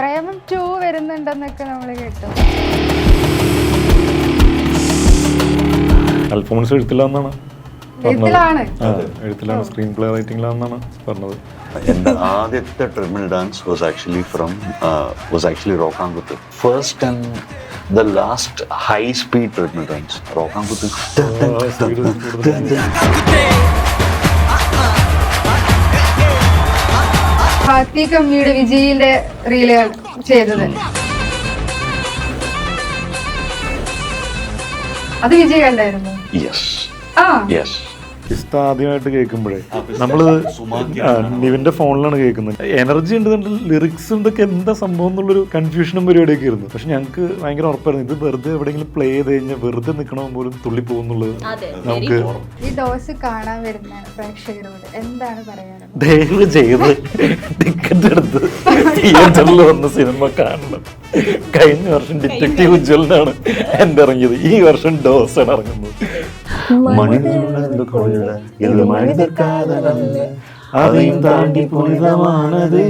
പ്രേമം 2 വരുന്നുണ്ടെന്നൊക്കെ നമ്മൾ കേട്ടു. അൽഫോൺസ് എഴുത്തില്ലാന്നാണ് എഴുത്തിലാണ് സ്ക്രീൻ പ്ലേ റൈറ്റിംഗിലാണെന്നാണ് പറഞ്ഞത്. എൻ്റെ ആദ്യത്തെ treadmill dance was actually Rockankuthu. First and the last high speed treadmill dance Rockankuthu. ഹാത്തി കമ്മിയുടെ വിജയിന്റെ റീലുകൾ ചെയ്തത് അത് വിജയ് കണ്ടായിരുന്നു. യെസ് ഇഷ്ട ആദ്യമായിട്ട് കേൾക്കുമ്പോഴേ നമ്മള് നിവിന്റെ ഫോണിലാണ് കേൾക്കുന്നത്. എനർജി ഉണ്ട്, ലിറിക്സ് എന്തൊക്കെ എന്താ സംഭവം എന്നുള്ളൊരു കൺഫ്യൂഷനും പരിപാടിയൊക്കെ ആയിരുന്നു. പക്ഷെ ഞങ്ങൾക്ക് ഭയങ്കര ഉറപ്പായിരുന്നു ഇത് വെറുതെ എവിടെയെങ്കിലും പ്ലേ ചെയ്ത് കഴിഞ്ഞാൽ വെറുതെ നിൽക്കണ പോലും തുള്ളി പോകുന്നുള്ളത്. നമുക്ക് ഈ ഡോസ് കാണാൻ വരുന്ന പ്രേക്ഷകരോട് എന്താണ് പറയാനുള്ളത്? ദയവ് ചെയ്ത് ടിക്കറ്റ് എടുത്ത് തിയേറ്ററിൽ വന്ന സിനിമ കാണണം. കഴിഞ്ഞ വർഷം ഡിറ്റക്റ്റീവ് ഉജ്വലിനാണ് എന്റെ ഇറങ്ങിയത്, ഈ വർഷം ഡോസ് ആണ് ഇറങ്ങുന്നത്. അதையும் தாண்டி புனிதமானது.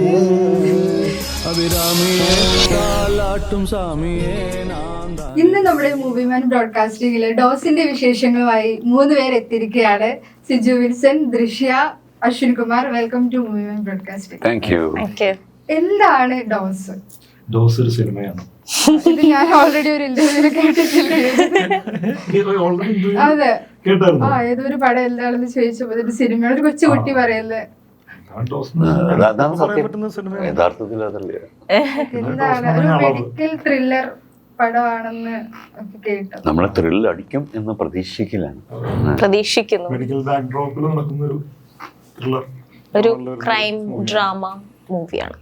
ഇന്ന് നമ്മുടെ മൂവിമാൻ ബ്രോഡ്കാസ്റ്റിംഗില് ഡോസിന്റെ വിശേഷങ്ങളുമായി 3 പേര് എത്തിയിരിക്കുകയാണ്. Siju Wilson, Drishya, Ashwin Kumar. Welcome to movieman broadcasting. Thank you. എന്താണ് ഡോസ്? ഡോസ് ഒരു സിനിമയാണ്. ഇത് ഞാൻ ഓൾറെഡി ഒരു ഇന്റർവ്യൂല് കേട്ടിട്ടില്ലേ? അതെ, ഏതൊരു പടം എന്താണെന്ന് ചോദിച്ചപ്പോ ഒരു സിനിമ ഒരു കൊച്ചുകുട്ടി പറയല്ലേ യഥാർത്ഥത്തിൽ അതല്ലേ എന്താണ് ഒരു മെഡിക്കൽ ത്രില്ലർ പടമാണെന്ന് കേട്ടു. നമ്മളെ ത്രില്ല് അടിക്കും എന്ന് പ്രതീക്ഷിക്കുന്നു. മെഡിക്കൽ ബാക്ക്ഡ്രോപ്പിൽ നടക്കുന്ന ഒരു ക്രൈം ഡ്രാമ മൂവിയാണ്.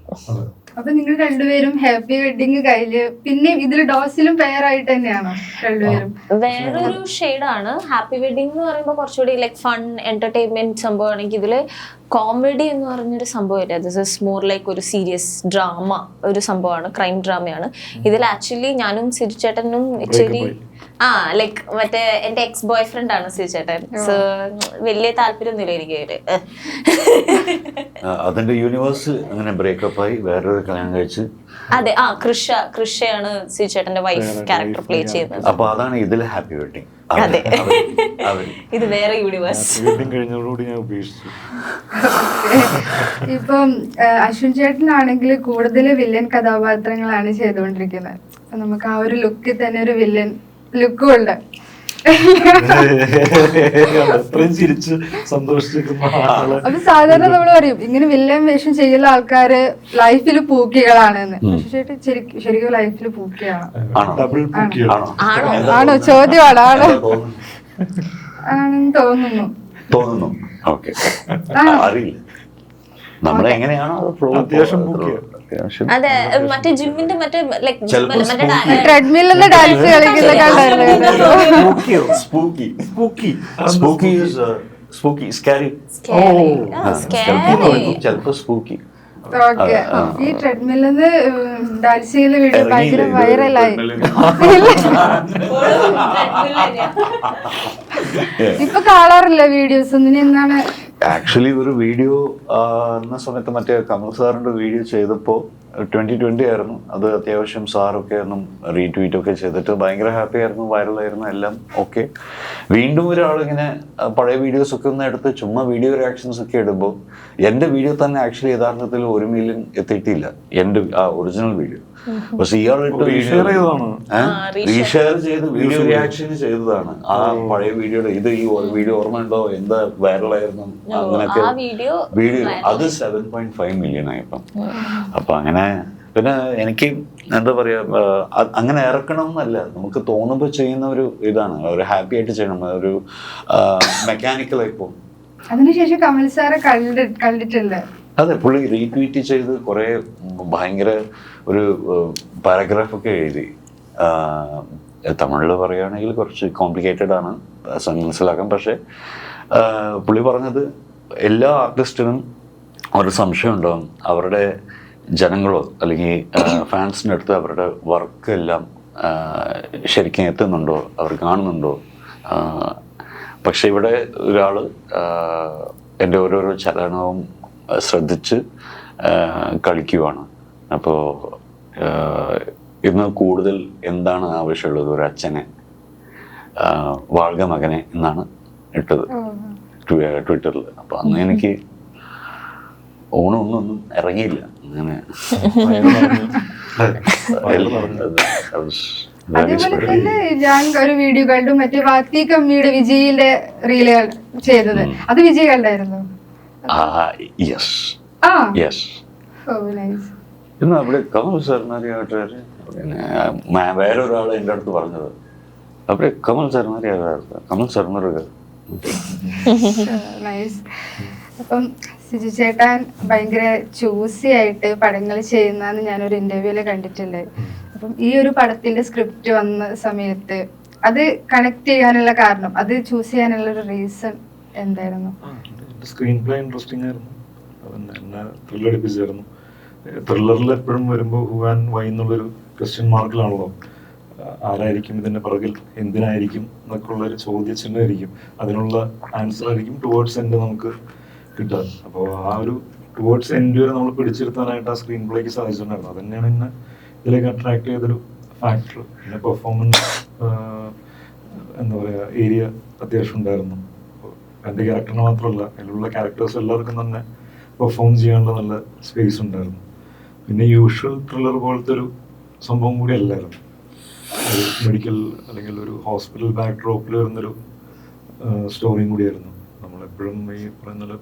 അപ്പൊ നിങ്ങൾ രണ്ടുപേരും ഹാപ്പി വെഡിങ് കയ്യില്, പിന്നെ ഇതിൽ ഡോസിലും പെയറായിട്ട് തന്നെയാണോ രണ്ടുപേരും? വേറൊരു ഷെയ്ഡാണ്. ഹാപ്പി വെഡിങ് എന്ന് പറയുമ്പോൾ കുറച്ചുകൂടി ലൈക് ഫൺ എന്റർടൈൻമെന്റ് സംഭവമാണെങ്കിൽ ഇതില് കോമഡി എന്ന് പറഞ്ഞൊരു സംഭവമില്ല. ദിസ് ഇസ് മോർ ലൈക്ക് ഒരു സീരിയസ് ഡ്രാമ ഒരു സംഭവമാണ്, ക്രൈം ഡ്രാമയാണ്. ഇതിൽ ആക്ച്വലി ഞാനും സിരിച്ചേട്ടനും ഇച്ചിരി ലൈക്ക് മറ്റേ എന്റെ എക്സ് ബോയ് ഫ്രണ്ട് ആണ് സിരിച്ചേട്ടൻ. സോ വലിയ താല്പര്യമൊന്നുമില്ല എനിക്ക്. അതിന്റെ യൂണിവേഴ്സ് അങ്ങനെ ബ്രേക്കപ്പ് ആയി വേറൊരു കല്യാണം കഴിച്ച്. അതെ, കൃഷയാണ് സിരിച്ചേട്ടന്റെ വൈഫ് ക്യാരക്ടർ പ്ലേ ചെയ്യുന്നത്. അപ്പൊ അതാണ് ഇതിൽ ഹാപ്പി വെഡിങ്. അതെ, ഇത് വേറെ യൂണിവേഴ്സ്. കഴിഞ്ഞതോടുകൂടി ഞാൻ ഉപേക്ഷിച്ചു. ഇപ്പം അശ്വിൻ ചേട്ടനാണെങ്കിൽ കൂടുതൽ വില്ലൻ കഥാപാത്രങ്ങളാണ് ചെയ്തുകൊണ്ടിരിക്കുന്നത്. നമുക്ക് ആ ഒരു ലുക്കിൽ തന്നെ ഒരു വില്ലൻ ലുക്കും ഉണ്ട്. അപ്പൊ സാധാരണ നമ്മൾ പറയും ഇങ്ങനെ വില്ലൻ വേഷം ചെയ്യുന്ന ആൾക്കാര് ലൈഫിൽ പൂക്കികളാണെന്ന്. പക്ഷേ ശരിക്കും ലൈഫിൽ പൂക്കിയാണ്. ആണോ? ചോദ്യമാണ്. ആണെന്ന് തോന്നുന്നു. ഓക്കെ, അറിയില്ല നമ്മളെ എങ്ങനെയാണോ അത്യാവശ്യം അതെ, മറ്റേ ജിമ്മിന്റെ മറ്റേ ട്രെഡ്മില്ലിന്റെ ഡാൻസ് കളിക്കുന്ന ചിലപ്പോ സ്പൂക്കി. ഓക്കെ, ഈ ട്രെഡ്മില്ലെന്ന് ഡാൻസ് ചെയ്യുന്ന വീഡിയോ ഭയങ്കര വൈറലായി. ഇപ്പൊ കാണാറില്ല വീഡിയോസ് ഒന്നും. എന്നാണ് ആക്ച്വലി ഒരു വീഡിയോ എന്ന സമയത്ത് മറ്റേ കമൽ സാറിന്റെ വീഡിയോ ചെയ്തപ്പോ 2020 ആയിരുന്നു അത്. അത്യാവശ്യം സാറൊക്കെ ഒന്നും റീട്വീറ്റ് ഒക്കെ ചെയ്തിട്ട് ഭയങ്കര ഹാപ്പി ആയിരുന്നു, വൈറലായിരുന്നു, എല്ലാം ഓക്കെ. വീണ്ടും ഒരാളിങ്ങനെ പഴയ വീഡിയോസ് ഒക്കെ ഒന്ന് എടുത്ത് ചുമ്മാ വീഡിയോ റിയാക്ഷൻസ് ഒക്കെ ഇടുമ്പോൾ എൻ്റെ വീഡിയോ തന്നെ ആക്ച്വലി യഥാർത്ഥത്തിൽ 1 മില്യൺ എത്തിയിട്ടില്ല, എൻ്റെ ഒറിജിനൽ വീഡിയോ. പക്ഷെ ഇയാളിട്ട് റീഷെയർ ചെയ്ത് വീഡിയോ റിയാക്ഷൻ ചെയ്തതാണ് ആ പഴയ വീഡിയോയുടെ. ഇത് ഈ വീഡിയോ ഓർമ്മ ഉണ്ടോ, എന്താ വൈറലായിരുന്നു അങ്ങനെയൊക്കെ വീഡിയോ. അത് 7.5 മില്യൺ ആയിപ്പം. അപ്പൊ അങ്ങനെ പിന്നെ എനിക്ക് എന്താ പറയാ, അങ്ങനെ ഇറക്കണം എന്നല്ല, നമുക്ക് തോന്നുമ്പോൾ ചെയ്യുന്ന ഒരു ഇതാണ്. ഒരു ഹാപ്പി ആയിട്ട് ചെയ്യണം, ഒരു മെക്കാനിക്കലായി പോകും. അതിനുശേഷം കമൽ സാറെ കണ്ടിട്ടില്ല. അതെ, പുള്ളി റീട്വീറ്റ് ചെയ്ത് കുറെ ഭയങ്കര ഒരു പാരഗ്രാഫൊക്കെ എഴുതി. തമിഴിൽ പറയുകയാണെങ്കിൽ കുറച്ച് കോംപ്ലിക്കേറ്റഡ് ആണ് മനസ്സിലാക്കാൻ. പക്ഷെ പുള്ളി പറഞ്ഞത് എല്ലാ ആർട്ടിസ്റ്റിനും ഒരു സംശയം ഉണ്ടാവും, അവരുടെ ജനങ്ങളോ അല്ലെങ്കിൽ ഫാൻസിൻ്റെ അടുത്ത് അവരുടെ വർക്ക് എല്ലാം ശരിക്കും എത്തുന്നുണ്ടോ, അവർ കാണുന്നുണ്ടോ. പക്ഷെ ഇവിടെ ഒരാൾ എൻ്റെ ഓരോരോ ചലനവും ശ്രദ്ധിച്ച് കളിക്കുവാണ്. അപ്പോൾ ഇന്ന് കൂടുതൽ എന്താണ് ആവശ്യമുള്ളത് ഒരു അച്ഛനെ, വാഴ്ക മകനെ എന്നാണ് ഇട്ടത് ട്വിറ്ററിൽ. അപ്പൊ അന്ന് എനിക്ക് ഓണമൊന്നും ഇറങ്ങിയില്ല അങ്ങനെ. അതേപോലെ തന്നെ ഞാൻ ഒരു വീഡിയോ കണ്ടു, മറ്റേ വാത്തി കമ്മിയുടെ വിജയിന്റെ റീലുകൾ ചെയ്തത്, അത് വിജയ് കണ്ടായിരുന്നു? യെസ് ആ യെസ്. ഓ നൈസ്. ഇന്ന് അവിടെ കമൽ സാറിനാരിയായിട്ട് പിന്നെ വേറൊരാൾ എൻ്റെ അടുത്ത് പറഞ്ഞത് അവിടെ കമൽ സാറിനാരിയായിട്ട് കമൽ സാറിനൊരു നൈസ്. അപ്പം സിജു ചേട്ടൻ ഭയങ്കര ചൂസി ആയിട്ട് പടങ്ങൾ ചെയ്യുന്നതെന്ന് ഞാനൊരു ഇന്റർവ്യൂല് കണ്ടിട്ടുണ്ട്. അപ്പം ഈ ഒരു പടത്തിന്റെ സ്ക്രിപ്റ്റ് വന്ന സമയത്ത് അത് കണക്ട് ചെയ്യാനുള്ള കാരണം, അത് ചൂസ് ചെയ്യാനുള്ള ഒരു റീസൺ എന്തായിരുന്നു? സ്ക്രീൻ പ്ലേ ഇൻട്രസ്റ്റിംഗ് ആയിരുന്നു, അതന്നെ എന്നെ ത്രില്ലടിപ്പിച്ചായിരുന്നു. ത്രില്ലറിൽ എപ്പോഴും വരുമ്പോൾ ഹു ആൻഡ് വൈ എന്നുള്ളൊരു ക്വസ്റ്റ്യൻ മാർക്കിലാണല്ലോ. ആരായിരിക്കും ഇതിന്റെ പുറകിൽ, എന്തിനായിരിക്കും എന്നൊക്കെ ഉള്ളൊരു ചോദ്യചിഹ്നമായിരിക്കും. അതിനുള്ള ആൻസർ ആയിരിക്കും ടുവേർഡ്സ് എൻഡ് നമുക്ക് കിട്ടുക. അപ്പോൾ ആ ഒരു ടുവേർഡ്സ് എൻഡ് വരെ നമ്മൾ പിടിച്ചിരുത്താനായിട്ട് ആ സ്ക്രീൻ പ്ലേക്ക് സാധിച്ചിട്ടുണ്ടായിരുന്നു. അത് തന്നെയാണ് എന്നെ ഇതിലേക്ക് അട്രാക്ട് ചെയ്തൊരു ഫാക്ടർ. പിന്നെ പെർഫോമൻസ് എന്താ പറയുക, ഏരിയ അത്യാവശ്യം ഉണ്ടായിരുന്നു. എൻ്റെ ക്യാരക്ടറിന് മാത്രമല്ല, അതിലുള്ള ക്യാരക്ടേഴ്സ് എല്ലാവർക്കും തന്നെ പെർഫോം ചെയ്യാനുള്ള നല്ല സ്പേസ് ഉണ്ടായിരുന്നു. പിന്നെ യൂഷ്വൽ ത്രില്ലർ പോലത്തെ ഒരു സംഭവം കൂടി അല്ലായിരുന്നു. ഒരു മെഡിക്കൽ അല്ലെങ്കിൽ ഒരു ഹോസ്പിറ്റൽ ബാക്ക് ഡ്രോപ്പിൽ വരുന്നൊരു സ്റ്റോറിയും കൂടിയായിരുന്നു. നമ്മളെപ്പോഴും ഈ പറയുന്ന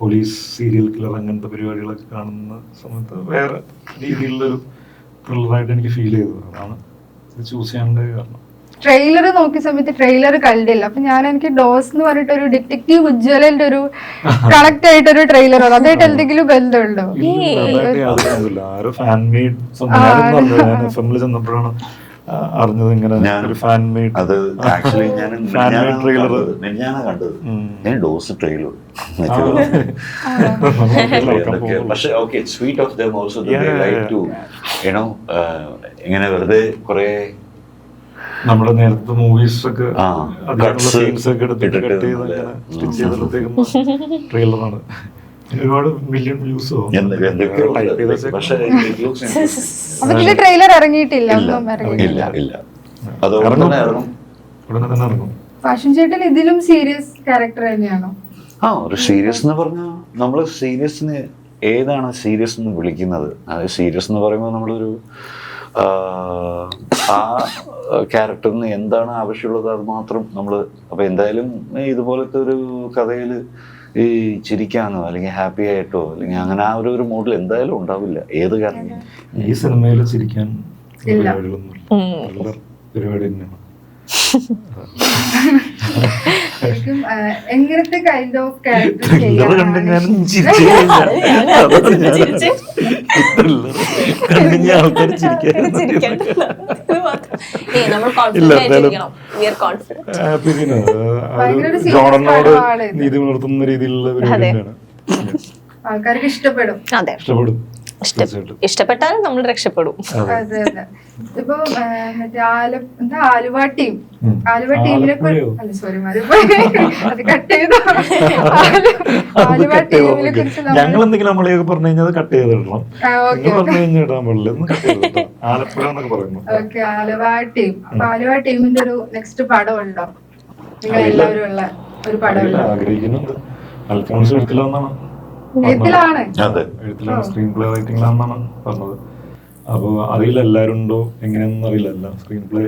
പോലീസ് സീരിയൽ കില്ലർ അങ്ങനത്തെ പരിപാടികളൊക്കെ കാണുന്ന സമയത്ത് വേറെ രീതിയിലുള്ളൊരു ത്രില്ലറായിട്ട് എനിക്ക് ഫീൽ ചെയ്തത്. അതാണ് ഇത് ചൂസ് ചെയ്യാനുള്ള കാരണം. ട്രെയിലർ നോക്കിയ സമയത്ത് ട്രെയിലർ കണ്ടില്ല. അപ്പൊ എനിക്ക് ഡോസ് എന്ന് പറഞ്ഞിട്ട് ഒരു ഡിറ്റക്റ്റീവ് ഉജ്ജ്വലന്റെ ഒരു കണക്ട് ആയിട്ടൊരു ട്രെയിലർ വന്നു. അതായിട്ട് എന്തെങ്കിലും ബന്ധമുണ്ടോ? ആരോ ഫാൻ മെയ്ഡ് ചെന്നപ്പോഴാണ് അറിഞ്ഞത് ഇങ്ങനെ ഒരു ഫാൻ മെയ്ഡ്. അത് ആക്ച്വലി ട്രെയിലർ കണ്ടത്. ഞാൻ ഡോസ് ട്രെയിലർ പക്ഷെ ഓക്കെ, സ്വീറ്റ് ഓഫ് ദം ഓൾസോ ലൈക്ക് ടു യുനോ ഇങ്ങനെ വെറുതെ കുറെ നമ്മുടെ നേരത്തെ മൂവീസ് ഒക്കെ സീൻസ് ഒക്കെ എടുത്തിട്ട് കട്ട് ചെയ്ത് അങ്ങനെ സ്റ്റിച്ച് ചെയ്തെടുത്തേക്കും ട്രെയിലറാണ്. ഒരുപാട് മില്യൺ വ്യൂസോ ട്രെയിലർ ഇറങ്ങിയിട്ടില്ല. ഉടനെ തന്നെ ഇറങ്ങും. ഫാഷൻ ചേട്ടൻ ഇതിലും സീരിയസ് ക്യാരക്ടർ തന്നെയാണോ? ഒരു സീരിയസ് എന്ന് പറഞ്ഞാൽ നമ്മള് സീരിയസിന് ഏതാണ് സീരിയസ് എന്ന് വിളിക്കുന്നത്? അത് സീരിയസ് എന്ന് പറയുമ്പോൾ നമ്മളൊരു ആ ക്യാരക്ടറിന് എന്താണ് ആവശ്യമുള്ളത് അത് മാത്രം നമ്മൾ. അപ്പൊ എന്തായാലും ഇതുപോലത്തെ ഒരു കഥയിൽ ഈ ചിരിക്കാനോ അല്ലെങ്കിൽ ഹാപ്പി ആയിട്ടോ അല്ലെങ്കിൽ അങ്ങനെ ആ ഒരു മൂഡിൽ എന്തായാലും ഉണ്ടാവില്ല ഏത് കാരണം. ഈ സിനിമയിൽ ചിരിക്കാൻ പരിപാടി തന്നെയാണ്. എങ്ങനത്തെ കൈൻഡ് ഓഫ് ക്യാരക്ടർ ജോണനോട് നീതി പുലർത്തുന്ന രീതിയിലുള്ള പരിപാടി തന്നെയാണ്. ആൾക്കാർക്ക് ഇഷ്ടപ്പെടും. ഇഷ്ടപ്പെട്ടാലും നമ്മൾ രക്ഷപ്പെടും. അതെ അതെ. ഇപ്പൊ മറ്റേ ആലുവ ടീമിലൊക്കെ അത് കട്ട് ചെയ്തു. ആലുവ ടീമിനെ കുറിച്ച് ഞങ്ങൾ എന്തെങ്കിലും നമ്മളെയൊക്കെ പറഞ്ഞു കഴിഞ്ഞാൽ അത് കട്ട് ചെയ്തിടണം. പറഞ്ഞു കഴിഞ്ഞാൽ ഇടാൻ പാടില്ല, ആലപ്പുഴ എന്നൊക്കെ പറയുന്നു. Okay, Aluva team. അപ്പൊ ആലുവ ടീമിന്റെ ഒരു നെക്സ്റ്റ് പടം ഉണ്ടോ? നിങ്ങൾ എല്ലാവരും ഉള്ള ഒരു പടം ആഗ്രഹിക്കുന്നുണ്ട്. അൽഫോൺസ് എടുത്തില്ലെന്നാണ് എഴുത്തിലാണ്, സ്ക്രീൻ പ്ലേ റൈറ്റിംഗിലാണെന്നാണ് പറഞ്ഞത്. അപ്പോൾ അറിയില്ല എല്ലാവരും ഉണ്ടോ എങ്ങനെയാണെന്ന് അറിയില്ല. എല്ലാം സ്ക്രീൻ പ്ലേ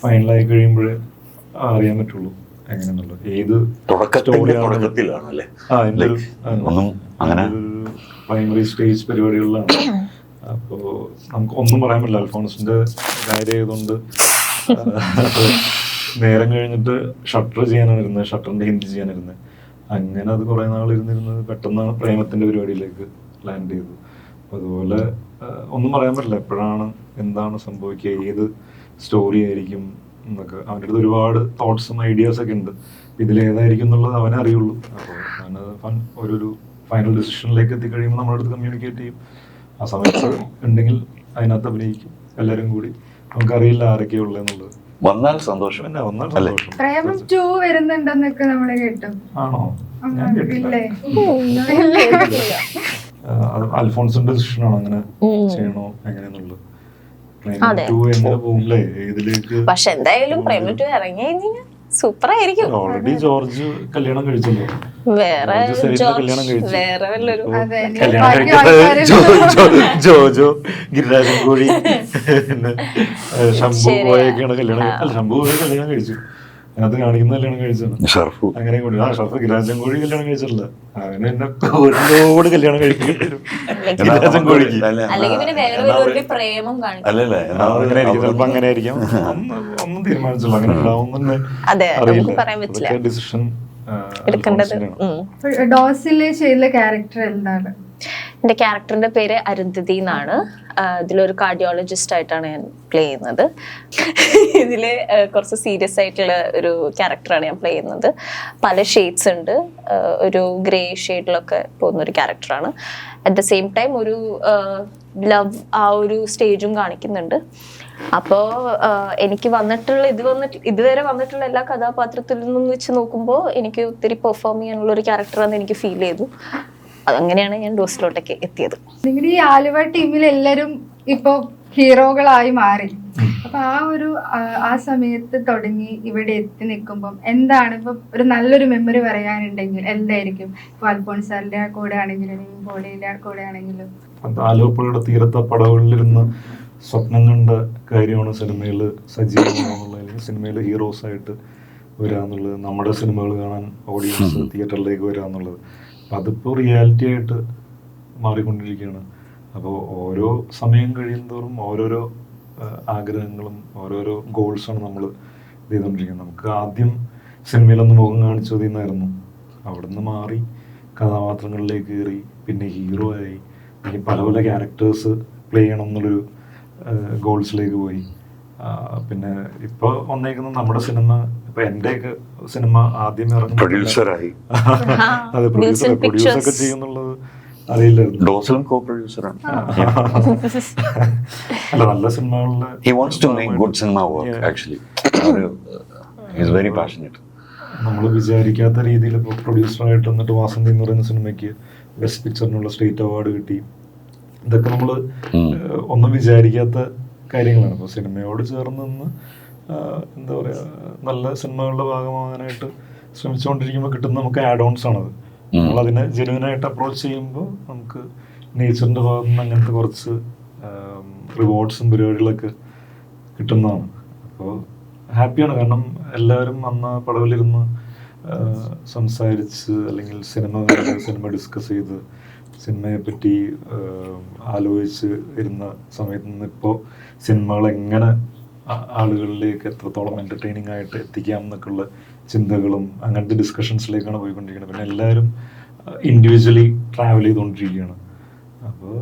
ഫൈനലായി കഴിയുമ്പോഴേ അറിയാൻ പറ്റുള്ളൂ എങ്ങനെയാണുള്ളത്. ഏത് പ്രൈമറി സ്റ്റേജ് പരിപാടികളിലാണ്. അപ്പോൾ നമുക്ക് ഒന്നും പറയാൻ പറ്റില്ല. അൽഫോൺസിന്റെ കാര്യം ആയതുകൊണ്ട് നേരം കഴിഞ്ഞിട്ട് ഷട്ടർ ചെയ്യാനാണ് ഷട്ടറിന്റെ ഹിന്ദി ചെയ്യാനിരുന്നത്. അങ്ങനെ അത് കുറെ നാൾ ഇരുന്നിരുന്നത് പെട്ടെന്നാണ് പ്രേമത്തിന്റെ പരിപാടിയിലേക്ക് ലാൻഡ് ചെയ്തത്. അപ്പൊ അതുപോലെ ഒന്നും പറയാൻ പറ്റില്ല എപ്പോഴാണ് എന്താണ് സംഭവിക്കുക, ഏത് സ്റ്റോറി ആയിരിക്കും എന്നൊക്കെ. അവൻ്റെ അടുത്ത് ഒരുപാട് തോട്ട്സും ഐഡിയാസ് ഒക്കെ ഉണ്ട്. ഇതിലേതായിരിക്കും എന്നുള്ളത് അവനെ അറിയുള്ളൂ. അപ്പോൾ അവനത് ഒരു ഫൈനൽ ഡിസിഷനിലേക്ക് എത്തിക്കഴിയുമ്പോൾ നമ്മുടെ അടുത്ത് കമ്മ്യൂണിക്കേറ്റ് ചെയ്യും. ആ സമയത്ത് ഉണ്ടെങ്കിൽ അതിനകത്ത് അഭിനയിക്കും എല്ലാവരും കൂടി. നമുക്കറിയില്ല ആരൊക്കെയുള്ളതെന്നുള്ളത്. വന്നാൽ സന്തോഷം. പ്രേമം 2 വരുന്നുണ്ടെന്നൊക്കെ നമ്മള് കേട്ടു. ആണോ? ഞാൻ കേട്ടില്ല. അൽഫോൺസിന്റെ ഡിസിഷനാണ് അങ്ങനെ ചെയ്യണോ എങ്ങനെയാന്നുള്ളത്. അതെ. എങ്ങനെ പോകുമ്പളേ ഏതിലേക്ക് പക്ഷെ എന്തായാലും പ്രേമം 2 ഇറങ്ങി കഴിഞ്ഞാൽ സൂപ്പർ ആയിരിക്കും. ഓൾറെഡി ജോർജ് കല്യാണം കഴിച്ചല്ലോ. വേറെ ജോർജ് സെലീന ജോർജ് കല്യാണം കഴിച്ചു. വേറെ വല്ലൊരു അതെ, ഇനി കല്യാണം ബാക്കി കഴിക്കാത്ത ആൾക്കാരെല്ലാം ജോജോ ഗിരിരാജൻ കോഴി പിന്നെ ശംഭു ബോയൊക്കെയാണ് കല്യാണം അല്ല ശംഭു ബോയ കല്യാണം കഴിച്ചു. അതിനകത്ത് കാണിക്കുന്ന കല്യാണം കഴിച്ചതാണ്. ഷർഫു അങ്ങനെ കൂടി ഷർഫ് ഗിരിരാജൻ കോഴി കല്യാണം കഴിച്ചിട്ടില്ല. അവന് എന്നെ ഒരുപാട് കല്യാണം കഴിക്കേണ്ടി വരും ഗിരിരാജൻ കോഴിക്ക്. അല്ലെങ്കിൽ പിന്നെ വേറെ വല്ലൊരു പ്രേമം കാണിക്കും. അല്ലല്ലേ അങ്ങനെ ആയിരിക്കും, ചിലപ്പോ അങ്ങനെ ആയിരിക്കും. ഒന്നും തീരുമാനിച്ചുള്ളൂ, അങ്ങനെ ഉണ്ടാവും തന്നെ അതെ, അറിയില്ല. നമുക്ക് പറയാൻ പറ്റില്ല. അതൊക്കെ ഡിസിഷൻ എടുക്കേണ്ടത്. ഡോസില് ചെയ്ത ക്യാരക്ടർ എന്താണ്? എൻ്റെ ക്യാരക്ടറിന്റെ പേര് അരുന്ധതി എന്നാണ്. ഇതിലൊരു കാർഡിയോളജിസ്റ്റ് ആയിട്ടാണ് ഞാൻ പ്ലേ ചെയ്യുന്നത്. ഇതില് കുറച്ച് സീരിയസ് ആയിട്ടുള്ള ഒരു ക്യാരക്ടറാണ് ഞാൻ പ്ലേ ചെയ്യുന്നത്. പല ഷെയ്ഡ്സ് ഉണ്ട്. ഒരു ഗ്രേ ഷെയ്ഡിലൊക്കെ പോകുന്ന ഒരു ക്യാരക്ടറാണ്. അറ്റ് ദ സെയിം ടൈം ഒരു ലവ് ആ ഒരു സ്റ്റേജും കാണിക്കുന്നുണ്ട്. അപ്പോൾ എനിക്ക് ഇതുവരെ വന്നിട്ടുള്ള എല്ലാ കഥാപാത്രത്തിൽ നിന്നും വെച്ച് നോക്കുമ്പോൾ എനിക്ക് ഒത്തിരി പെർഫോം ചെയ്യാനുള്ള ഒരു ക്യാരക്ടറാണെന്ന് എനിക്ക് ഫീൽ ചെയ്തു. അങ്ങനെയാണ് ഞാൻ ഡോസിലോട്ടൊക്കെ എത്തിയത്. നിങ്ങളുടെ ഈ ആലുവ ടീമിൽ എല്ലാരും ഇപ്പൊ ഹീറോകളായി മാറി. അപ്പൊ ആ സമയത്ത് തുടങ്ങി ഇവിടെ എത്തി നിൽക്കുമ്പം എന്താണ് ഇപ്പൊ ഒരു നല്ലൊരു മെമ്മറി പറയാനുണ്ടെങ്കിൽ എന്തായിരിക്കും? ഇപ്പൊ അൽഫോൺസ് സാറിന്റെ കൂടെ ആണെങ്കിലും ബോളിയുടെ കൂടെ ആണെങ്കിലും. ആലപ്പുഴയുടെ തീരത്തെ പടവുകളിലിരുന്ന് സ്വപ്നം കണ്ട കാര്യമാണ് സിനിമയിൽ സജീവമാണെന്നുള്ളത്, അല്ലെങ്കിൽ സിനിമയിൽ ഹീറോസ് ആയിട്ട് വരിക എന്നുള്ളത്, നമ്മുടെ സിനിമകൾ കാണാൻ ഓഡിയൻസ് തിയേറ്ററിലേക്ക് വരിക എന്നുള്ളത്. അതിപ്പോൾ റിയാലിറ്റി ആയിട്ട് മാറിക്കൊണ്ടിരിക്കുകയാണ്. അപ്പോൾ ഓരോ സമയം കഴിയുന്തോറും ഓരോരോ ആഗ്രഹങ്ങളും ഓരോരോ ഗോൾസാണ് നമ്മൾ ഇത് ചെയ്തുകൊണ്ടിരിക്കുന്നത്. നമുക്ക് ആദ്യം സിനിമയിലൊന്ന് മുഖം കാണിച്ചു മതിയെന്നായിരുന്നു. അവിടുന്ന് മാറി കഥാപാത്രങ്ങളിലേക്ക് കയറി, പിന്നെ ഹീറോ ആയി, അല്ലെങ്കിൽ പല പല ക്യാരക്ടേഴ്സ് പ്ലേ ചെയ്യണം എന്നുള്ളൊരു ഗോൾസിലേക്ക് പോയി. പിന്നെ ഇപ്പോൾ വന്നേക്കുന്നത് നമ്മുടെ സിനിമ, ഇപ്പൊ എന്റെയൊക്കെ സിനിമ ആദ്യമേ ഇറങ്ങും പ്രൊഡ്യൂസറായി. അതെ, പ്രൊഡ്യൂസറൊക്കെ ചെയ്യുന്നുള്ളത് അറിയില്ലായിരുന്നു. ഡോസിലും കോ പ്രൊഡ്യൂസറാണ്. അല്ല, നല്ല സിനിമകളിലെ He wants to make good cinema work actually. He is very passionate. നമ്മൾ വിചാരിക്കാത്ത രീതിയിൽ ഇപ്പോൾ പ്രൊഡ്യൂസറായിട്ട് വന്നിട്ട് വാസന്തി എന്ന് പറയുന്ന സിനിമയ്ക്ക് ബെസ്റ്റ് പിക്ചറിനുള്ള സ്റ്റേറ്റ് അവാർഡ് കിട്ടി. ഇതൊക്കെ നമ്മൾ ഒന്നും വിചാരിക്കാത്ത കാര്യങ്ങളാണ്. അപ്പോൾ സിനിമയോട് ചേർന്ന് നിന്ന് എന്താ പറയുക, നല്ല സിനിമകളുടെ ഭാഗമാകാനായിട്ട് ശ്രമിച്ചുകൊണ്ടിരിക്കുമ്പോൾ കിട്ടുന്ന നമുക്ക് ആഡ് ഓൺസ് ആണത്. നമ്മളതിനെ ജെന്യുവനായിട്ട് അപ്രോച്ച് ചെയ്യുമ്പോൾ നമുക്ക് നേച്ചറിൻ്റെ ഭാഗത്ത് നിന്ന് അങ്ങനത്തെ കുറച്ച് റിവാർഡ്സും പരിപാടികളൊക്കെ കിട്ടുന്നതാണ്. അപ്പോൾ ഹാപ്പിയാണ്. കാരണം എല്ലാവരും അന്ന് പടവിലിരുന്ന് സംസാരിച്ച്, അല്ലെങ്കിൽ സിനിമ ഡിസ്കസ് ചെയ്ത് സിനിമയെ പറ്റി ആലോചിച്ച് ഇരുന്ന സമയത്ത് നിന്ന് ഇപ്പോൾ സിനിമകൾ എങ്ങനെ ആളുകളിലേക്ക് എത്രത്തോളം എൻ്റർടൈനിങ് ആയിട്ട് എത്തിക്കാം എന്നൊക്കെയുള്ള ചിന്തകളും അങ്ങനത്തെ ഡിസ്കഷൻസിലേക്കാണ് പോയിക്കൊണ്ടിരിക്കുന്നത്. പിന്നെ എല്ലാവരും ഇൻഡിവിജ്വലി ട്രാവൽ ചെയ്തുകൊണ്ടിരിക്കുകയാണ്. അപ്പോൾ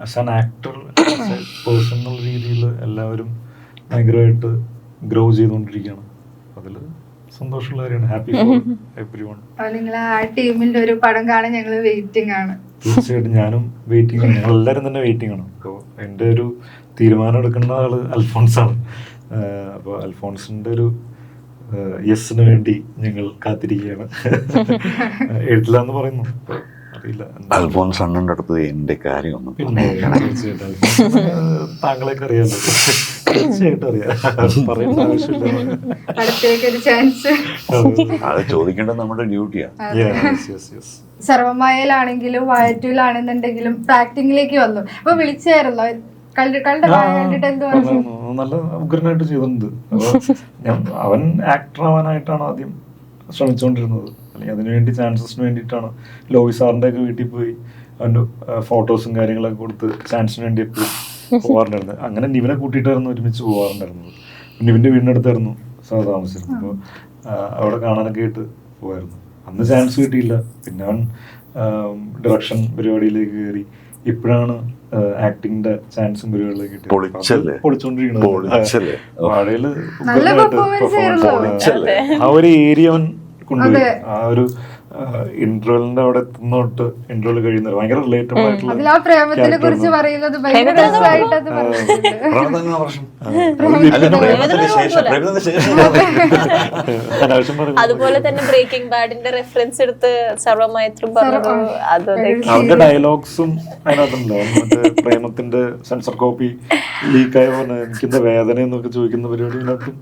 as an actor, as A person എന്നുള്ള രീതിയിൽ എല്ലാവരും ഭയങ്കരമായിട്ട് ഗ്രോ ചെയ്തുകൊണ്ടിരിക്കുകയാണ്. അതിൽ സന്തോഷമുള്ള കാര്യമാണ്. Happy for every one. നിങ്ങൾ ആ ടീമിന്റെ ഒരു പടം കാണാൻ ഞങ്ങൾ വെയിറ്റിംഗ് ആണ്. തീർച്ചയായിട്ടും ഞാനും വെയിറ്റിംഗ് ആണ്. ഞങ്ങൾ എല്ലാവരും തന്നെ വെയിറ്റിംഗ് ആണ്. അപ്പോൾ എൻ്റെ ഒരു തീരുമാനം എടുക്കുന്ന ആള് അൽഫോൺസാണ്. അപ്പോൾ അൽഫോൺസിന്റെ ഒരു യെസിന് വേണ്ടി ഞങ്ങൾ കാത്തിരിക്കുകയാണ്. എഴുത്തില്ലാന്ന് പറയുന്നു, അറിയില്ല. അൽഫോൺസ് അണ്ണന്റെ അടുത്ത് എന്റെ കാര്യമൊന്നും പിന്നെ തീർച്ചയായിട്ടും താങ്കളെയൊക്കെ അറിയാലോ, തീർച്ചയായിട്ടും അറിയാം, പറയേണ്ട ആവശ്യമില്ല. അടുത്തേക്ക് ഒരു ചാൻസ് അത് ചോദിക്കേണ്ടത് നമ്മുടെ ഡ്യൂട്ടിയാണ്. സർവമായയിലാണെങ്കിലും വയറ്റൂലാണെന്നുണ്ടെങ്കിലും ആക്ടിങ്ങിലേക്ക് വന്നു. അപ്പൊ വിളിച്ചായിരുന്നോ? നല്ല ഉഗ്രനായിട്ട് ചെയ്തിട്ടുണ്ട്. അപ്പോൾ അവൻ ആക്ടർ ആവാനായിട്ടാണ് ആദ്യം ശ്രമിച്ചുകൊണ്ടിരുന്നത്, അല്ലെങ്കിൽ അതിനുവേണ്ടി ചാൻസസിന് വേണ്ടിയിട്ടാണ് ലോയി സാറിൻ്റെ ഒക്കെ വീട്ടിൽ പോയി അവൻ്റെ ഫോട്ടോസും കാര്യങ്ങളൊക്കെ കൊടുത്ത് ചാൻസിന് വേണ്ടി എപ്പോഴും പോകാറുണ്ടായിരുന്നത്. അങ്ങനെ നിവിനെ കൂട്ടിയിട്ടായിരുന്നു ഒരുമിച്ച് പോകാറുണ്ടായിരുന്നത്. നിവിൻ്റെ വീടിനടുത്തായിരുന്നു സാർ താമസിച്ചിരുന്നത്. അപ്പോൾ അവിടെ കാണാനൊക്കെ ആയിട്ട് പോകായിരുന്നു. അന്ന് ചാൻസ് കിട്ടിയില്ല. പിന്നെ അവൻ ഡയറക്ഷൻ പരിപാടിയിലേക്ക് കയറി. ഇപ്പോഴാണ് ആക്ടിങ്ങിന്റെ ചാൻസും പരിപാടിയിലേക്ക് കിട്ടിയത്. പൊളിച്ചോണ്ടിരിക്കുന്നത്. വാഴയില് ആ ഒരു ഏരിയ അവൻ കൊണ്ടുപോയി. ആ ഒരു ഇന്റർവെലിന്റെ അവിടെ എത്തുന്നോട്ട് ഇന്റർവെൽ കഴിയുന്നത് ഭയങ്കര റിലേറ്റബിൾ ആയിട്ടുള്ള പ്രേമത്തിന് വർഷം അല്ല, പ്രേമത്തിന് ശേഷം അനാവശ്യം പറയും. അതുപോലെ തന്നെ ബ്രേക്കിംഗ് ബാഡിന്റെ റെഫറൻസ് എടുത്ത് സർവമയത്രം പറഞ്ഞത് അവന്റെ ഡയലോഗ്സും അതിനകത്തുണ്ടാവും. മറ്റേ പ്രേമത്തിന്റെ സെൻസർ കോപ്പി ലീക്കായ പോലെ എനിക്കെന്താ വേദന എന്നൊക്കെ ചോദിക്കുന്ന പരിപാടി ഇതിനകത്തും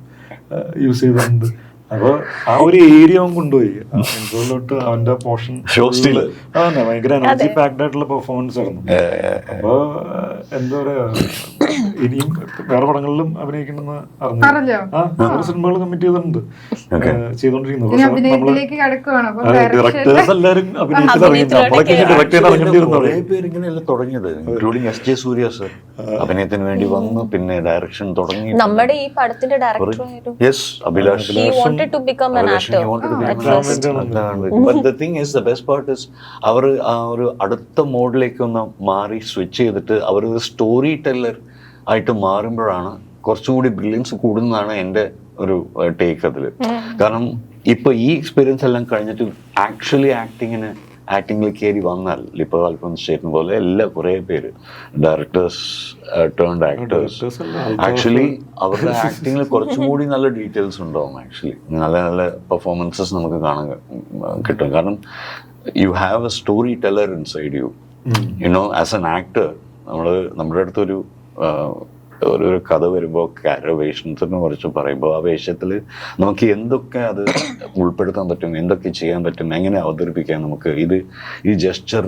യൂസ് ചെയ്തിട്ടുണ്ട്. അപ്പൊ ആ ഒരു ഏരിയ അവൻ കൊണ്ടുപോയി ഇൻട്രോയിലോട്ട് അവന്റെ പോർഷൻ അതന്നെ ഭയങ്കര എനർജി പാക്ഡ് ആയിട്ടുള്ള പെർഫോമൻസ് ആയിരുന്നു. അപ്പൊ എന്താ പറയാ, ഇനിയും വേറെ പടങ്ങളിലും അഭിനയിക്കണമെന്ന് അറിഞ്ഞു. വേറെ സിനിമകൾ കമ്മിറ്റ് ചെയ്തിട്ടുണ്ട്, ചെയ്തോണ്ടിരിക്കുന്നത്. ഡയറക്ടേഴ്സ് എല്ലാരും അഭിനയിച്ചത് അറിയുന്നു, നമ്മളൊക്കെ ഡയറക്ട് ചെയ്ത് ഇറങ്ങേണ്ടിയിരുന്നു. കുറെ പേര് ഇങ്ങനെയല്ല തുടങ്ങിയത്, ഇൻക്ലൂഡിങ് എസ്.ജെ. സൂര്യ സർ അഭിനയത്തിന് വേണ്ടി വന്നു, പിന്നെ ഡയറക്ഷൻ തുടങ്ങി. നമ്മുടെ ഈ പടത്തിന്റെ director yes, Abhilash. to become an actor at first. But the thing is, the best part is അവർ ആ ഒരു അടുത്ത മോഡിലേക്ക് ഒന്ന് മാറി സ്വിച്ച് ചെയ്തിട്ട് അവർ ഒരു സ്റ്റോറി ടെല്ലർ ആയിട്ട് മാറുമ്പോഴാണ് കുറച്ചുകൂടി ബ്രില്യൻസ് കൂടുന്നതാണ് എൻ്റെ ഒരു ടേക്ക് അതിൽ. കാരണം ഇപ്പൊ ഈ എക്സ്പീരിയൻസ് എല്ലാം കഴിഞ്ഞിട്ട് ആക്ച്വലി ആക്ടിങ്ങിൽ കയറി വന്നാൽ ഇപ്പൊ അൽഫോൻസ് ചേട്ടൻ പോലെ എല്ലാ കുറെ പേര് ഡയറക്ടേഴ്സ് ടേൺഡ് ആക്ടേഴ്സ് ആക്ച്വലി അവരുടെ ആക്ടിങ്ങിൽ കുറച്ചും കൂടി നല്ല ഡീറ്റെയിൽസ് ഉണ്ടാവും. ആക്ച്വലി നല്ല നല്ല പെർഫോമൻസസ് നമുക്ക് കാണാൻ കിട്ടും. കാരണം you have A story teller inside U. You know, as an actor നമ്മുടെ അടുത്തൊരു ഒരു കഥ വരുമ്പോൾ വേഷത്തിനെ കുറിച്ച് പറയുമ്പോൾ ആ വേഷത്തിൽ നമുക്ക് എന്തൊക്കെ അത് ഉൾപ്പെടുത്താൻ പറ്റും, എന്തൊക്കെ ചെയ്യാൻ പറ്റും, എങ്ങനെ അവതരിപ്പിക്കാൻ നമുക്ക് ഈ ജെസ്ചർ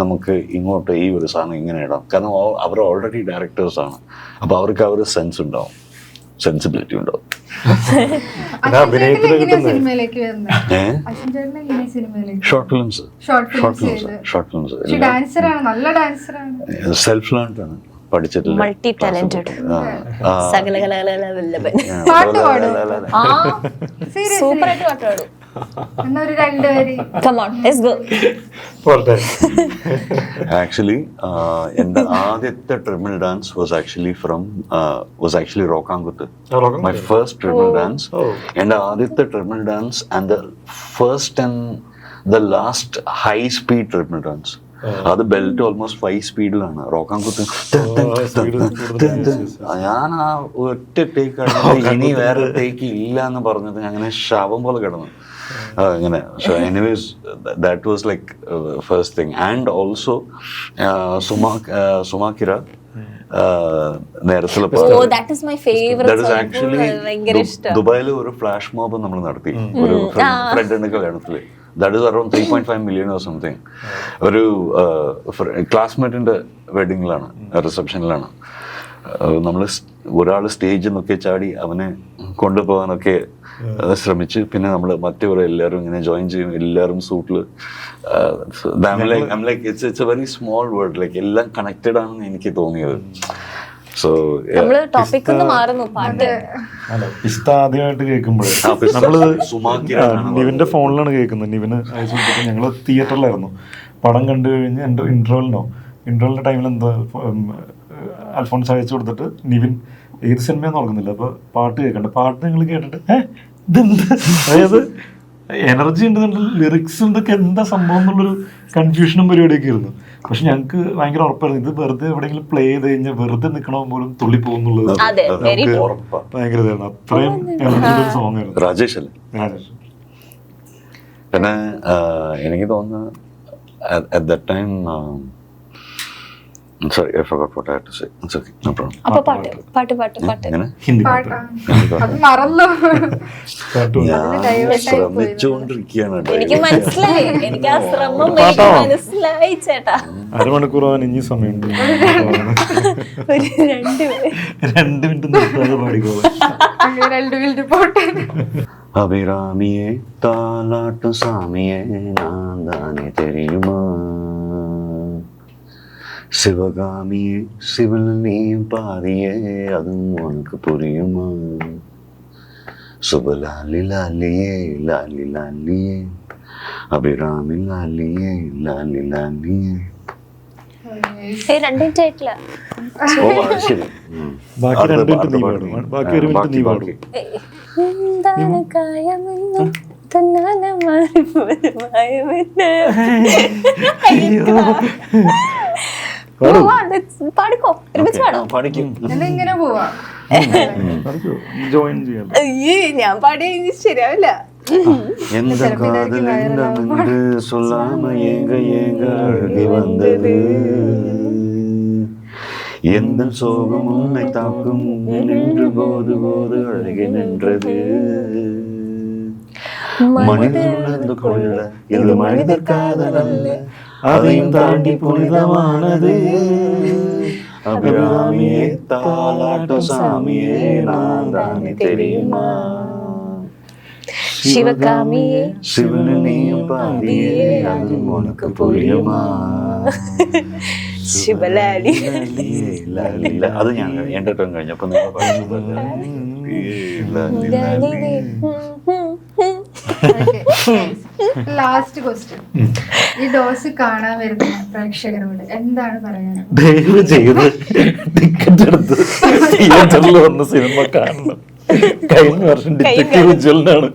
നമുക്ക് ഇങ്ങോട്ട് ഈ ഒരു സാധനം ഇങ്ങനെ ഇടാം. കാരണം അവർ ഓൾറെഡി ഡയറക്ടേഴ്സാണ്. അപ്പോൾ അവർക്ക് ആ ഒരു സെൻസ് ഉണ്ടാവും, സെൻസിബിലിറ്റി ഉണ്ടാവും. ഷോർട്ട് ഫിലിംസ് സെൽഫ് ലേൺഡ് ആണ്, പഠിച്ചിട്ടില്ല. മൾട്ടി ടാലന്റഡ്, സൂപ്പറായിട്ട് പാട്ട് പാടും. Come on, let's go. Actually, എൻ്റെ ആദ്യത്തെ treadmill dance was actually Rockankuthu. My first treadmill dance, എൻ്റെ ആദ്യത്തെ treadmill dance and the first and the last high speed treadmill dance. അത് ബെൽറ്റ് ഓൾമോസ്റ്റ് 5 സ്പീഡിലാണ്. റോക്കാങ്കുത്ത് ഞാൻ ആ ഒറ്റ ടേക്ക് കഴിഞ്ഞിട്ട് ഇനി വേറെ ടേക്ക് ഇല്ല എന്ന് പറഞ്ഞത് അങ്ങനെ ശവം പോലെ കിടന്നു അങ്ങനെ. So anyways that was like first thing. And also സുമാക്കിര നേരത്തെ ദുബായിൽ ഒരു ഫ്ലാഷ് മോബ് നമ്മൾ നടത്തി ഒരു ഫ്രണ്ടിന്റെ കല്യാണത്തില്. That is around 3.5 million or something. ഒരു ക്ലാസ്മേറ്റിന്റെ വെഡിങ്ങിലാണ്, റിസപ്ഷനിലാണ്. നമ്മൾ ഒരാൾ സ്റ്റേജിൽ നിന്നൊക്കെ ചാടി അവനെ കൊണ്ടുപോകാനൊക്കെ ശ്രമിച്ച്, പിന്നെ നമ്മൾ മറ്റേ എല്ലാവരും ഇങ്ങനെ ജോയിൻ ചെയ്യും, എല്ലാവരും സൂട്ടിൽ. It's a very small world, like എല്ലാം കണക്റ്റഡ് ആണെന്ന് എനിക്ക് തോന്നിയത്. സോ പിസ്ത ആദ്യമായിട്ട് കേൾക്കുമ്പോഴേ നമ്മള് നിവിന്റെ ഫോണിലാണ് കേൾക്കുന്നത്. നിവിന് അയച്ചു കൊടുത്തിട്ട് ഞങ്ങള് തിയേറ്ററിലായിരുന്നു പടം കണ്ടു കഴിഞ്ഞ് എൻ്റെ ഇന്റർവെലിന്റെ ടൈമിൽ എന്താ അൽഫോൺസ് അയച്ചു കൊടുത്തിട്ട് നിവിൻ ഏത് സിനിമയെന്ന് ഓർക്കുന്നില്ല, അപ്പൊ പാട്ട് കേൾക്കണ്ട, പാട്ട് ഞങ്ങൾ കേട്ടിട്ട് ഇതെന്താ, അതായത് എനർജി ഉണ്ട്, ലിറിക്സ് എന്തൊക്കെ എന്താ സംഭവം എന്നുള്ളൊരു കൺഫ്യൂഷനും പരിപാടിയൊക്കെ ആയിരുന്നു. പക്ഷെ ഞങ്ങൾക്ക് ഭയങ്കര ഉറപ്പായിരുന്നു ഇത് വെറുതെ എവിടെയെങ്കിലും പ്ലേ ചെയ്ത് കഴിഞ്ഞാൽ വെറുതെ നിൽക്കണോ പോലും തുള്ളിപ്പോകുന്നുള്ളത് ഭയങ്കര ഇതായിരുന്നു. അത്രയും എനർജിയുടെ സോങ് ആയിരുന്നു. രാജേഷ് അല്ലേ? രാജേഷ്. പിന്നെ എനിക്ക് തോന്നുന്നു at that time I'm sorry, I forgot what I had to say. It's okay, no problem. അപ്പൊ പാട്ട് ഹിന്ദി ഞാൻ ശ്രമിച്ചുകൊണ്ടിരിക്കുകയാണ്. എനിക്ക് മനസ്സിലായി, എനിക്ക് ആ ശ്രമം മനസ്സിലായി ചേട്ടാ. അരമണിക്കൂർ അവൻ ഇനി സമയമുണ്ട്, 2 മിനിറ്റ് നിർത്താതെ പാടിക്കോളാം. അഭിരാമിയെ താലാട്ടു സാമിയെ നാന്താനെ തെരിയുമാ, சிவகாமியே சிவில் நீயும் பாதியே அதுவும் உனக்கு புரியுமா, சுபலாலி லாலியே லாலி லாலியே அபிராமி லாலியே ലാലി ലാലിയേ. രണ്ടും ആയിട്ടില്ല. ശരി, ബാക്കി 2 മിനിറ്റ് നീ പാടും, ബാക്കി 1 മിനിറ്റ് നീ പാടും. പാടിക്കോ, ഒരുമിച്ച് പാടോ. പഠിക്കും. എന്നാ ഇങ്ങനെ പോവാ. ജോയിൻ ചെയ്യാം. അയ്യേ, ഞാൻ പാടി ശരിയാവില്ല. எந்த காதல் என்னவென்று சொல்லாம ஏங்க ஏங்க அழுகி வந்தது, எந்த சோகம் உன்னை தாக்கும் நின்று போது போது அழுகி நின்றது, மனிதன் உணர்ந்து கொள்ள இது மனிதர் காதல் அல்ல, அதையும் தாண்டி புனிதமானது, அபிராமியே தாலாட்ட சாமியே நான் தானே தெரியுமா, ശിവകാമിയെ ശിവനെയും പാതിയെ അത് ഉനക്ക് പുരിയുമാ, ശിവലാലി. അത് ഞാൻ എന്റെ ടേൺ കഴിഞ്ഞപ്പോ നിങ്ങൾ ലാസ്റ്റ് ക്വസ്റ്റ്യൻ, ഈ ഡോസ് കാണാൻ വരുന്ന പ്രേക്ഷകരോട് എന്താണ് പറയാനുള്ളത്? ദയവ് ചെയ്ത് ടിക്കറ്റ് എടുത്ത് തിയേറ്ററിൽ വന്ന സിനിമ കാണണം. കഴിഞ്ഞ വർഷം ഡിറ്റക്റ്റീവ് വിജ്വലിനാണ്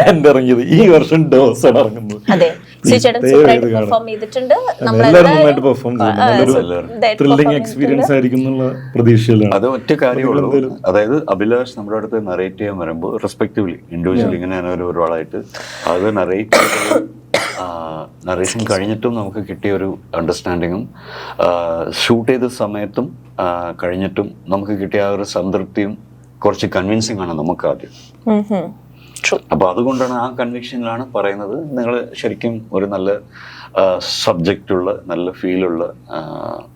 എന്റെ ഇറങ്ങിയത്, ഈ വർഷം ഡോസ് ആണ് ഇറങ്ങുന്നത്. അതെ, ചേട്ടൻ സൂപ്പറായിട്ട് പെർഫോം ചെയ്തിട്ടുണ്ട്. എല്ലാവരും നന്നായിട്ട് പെർഫോം ചെയ്യുന്നു. നല്ലൊരു ത്രില്ലിംഗ് എക്സ്പീരിയൻസ് ആയിരിക്കും എന്നുള്ള പ്രതീക്ഷയിലാണ്. അത് ഒറ്റ കാര്യമുള്ളൂ, അതായത് അഭിലാഷ് നമ്മുടെ അടുത്ത് നറേറ്റ് ചെയ്യാൻ വരുമ്പോൾ റെസ്പെക്റ്റീവ്ലി ഇൻഡിവിജ്വലി ഇങ്ങനെ ഒരാളായിട്ട് അത് നറേഷൻ കഴിഞ്ഞിട്ടും നമുക്ക് കിട്ടിയ ഒരു അണ്ടർസ്റ്റാൻഡിങ്ങും ഷൂട്ട് ചെയ്ത സമയത്തും കഴിഞ്ഞിട്ടും നമുക്ക് കിട്ടിയ ആ ഒരു സംതൃപ്തിയും കുറച്ച് കൺവിൻസിങ് ആണ് നമുക്ക് ആദ്യം. അപ്പോൾ അതുകൊണ്ടാണ് ആ കൺവിക്ഷനിലാണ് പറയുന്നത്, നിങ്ങൾ ശരിക്കും ഒരു നല്ല സബ്ജക്റ്റുള്ള നല്ല ഫീലുള്ള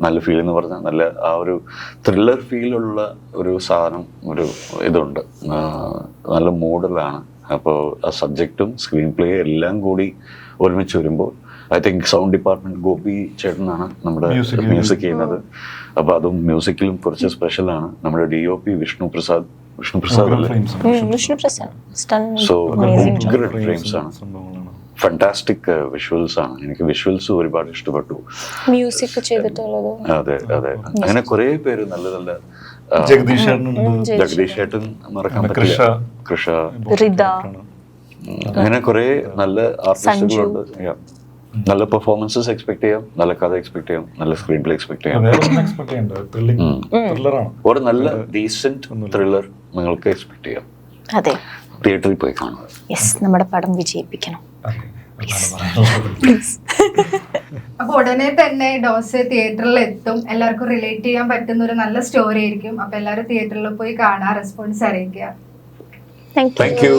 നല്ല ഫീൽ എന്ന് പറഞ്ഞാൽ നല്ല ആ ഒരു ത്രില്ലർ ഫീലുള്ള ഒരു സാധനം, ഒരു ഇതുണ്ട്, നല്ല മോഡലാണ്. അപ്പോൾ ആ സബ്ജക്റ്റും സ്ക്രീൻ പ്ലേ എല്ലാം കൂടി ഒരുമിച്ച് വരുമ്പോൾ I think sound department Gopi ചേട്ടനാണ് നമ്മുടെ മ്യൂസിക് ചെയ്യുന്നത്. അപ്പോൾ അതും മ്യൂസിക്കിലും കുറച്ച് സ്പെഷ്യലാണ്. നമ്മുടെ DOP Vishnu Prasad so frames ആണ്, ഫാന്റാസ്റ്റിക് വിഷ്വൽസ് ആണ്. എനിക്ക് വിഷ്വൽസ് ഒരുപാട് ഇഷ്ടപ്പെട്ടു. മ്യൂസിക് ചെയ്തിട്ടുള്ളത് അതെ അതെ, അങ്ങനെ കുറെ പേര് നല്ല നല്ല ജഗദീഷ് ചേട്ടൻ മറക്കാൻ പറ്റില്ല, കൃഷ, അങ്ങനെ കുറെ നല്ല ആർട്ടിസ്റ്റുകളുണ്ട്. നല്ല പെർഫോമൻസസ് എക്സ്പെക്ട് ചെയ്യാം, നല്ല കഥ എക്സ്പെക്ട് ചെയ്യാം, നല്ല സ്ക്രീൻ പ്ലേ എക്സ്പെക്ട് ചെയ്യാം. ഒരു നല്ല ഡീസന്റ് ത്രില്ലർ നിങ്ങൾക്ക് എക്സ്പെക്ട് ചെയ്യാം. അതെ, തിയേറ്ററിൽ പോയി കാണുക. യെസ്, നമ്മുടെ പടം വിജയിപ്പിക്കണം. അപ്പൊ ഉടനെ തന്നെ ഡോസ് തിയേറ്ററിൽ എത്തും. എല്ലാവർക്കും റിലേറ്റ് ചെയ്യാൻ പറ്റുന്ന ഒരു നല്ല സ്റ്റോറി ആയിരിക്കും. അപ്പൊ എല്ലാവരും തിയേറ്ററിൽ പോയി കാണാൻ റെസ്പോൺസ് അറിയിക്കുക. Thank you.